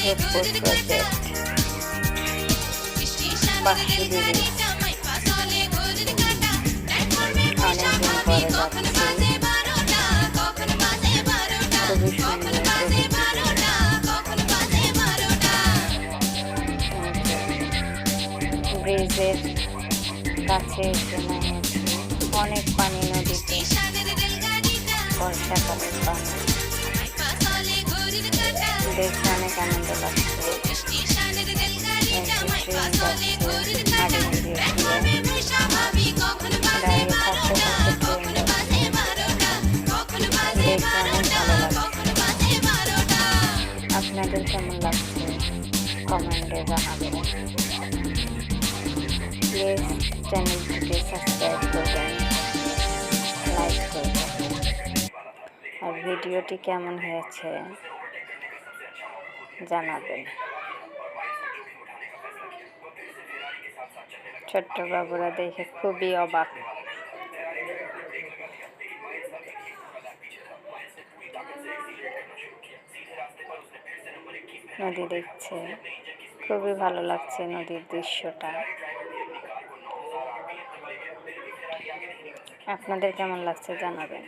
Jodhpur project 500 bridge অনেকদিন পরে যাচ্ছি, খুবই সুন্দর ব্রিজের কাছে এসে নেমেছি। অনেক পানি নদীতে, বর্ষাকালের পানি দেখে অনেক আনন্দ লাগছে। ট্রেন যাচ্ছে হারিয়ে দিয়ে দাঁড়িয়ে থাকতে থাকতে ট্রেন যাচ্ছে, দেখে অনেক ভালো লাগছে। আপনাদের কেমন লাগছে কমেন্টে জানাবেন। প্লিজ চ্যানেলটিকে সাবস্ক্রাইব করবেন, লাইক করবেন, আর ভিডিওটি কেমন হয়েছে জানাবেন। ছোট্ট বাবুরা দেখে খুবই অবাক। নদী দেখছে, খুবই ভালো লাগছে নদীর দৃশ্যটা। আপনাদের কেমন লাগছে জানাবেন।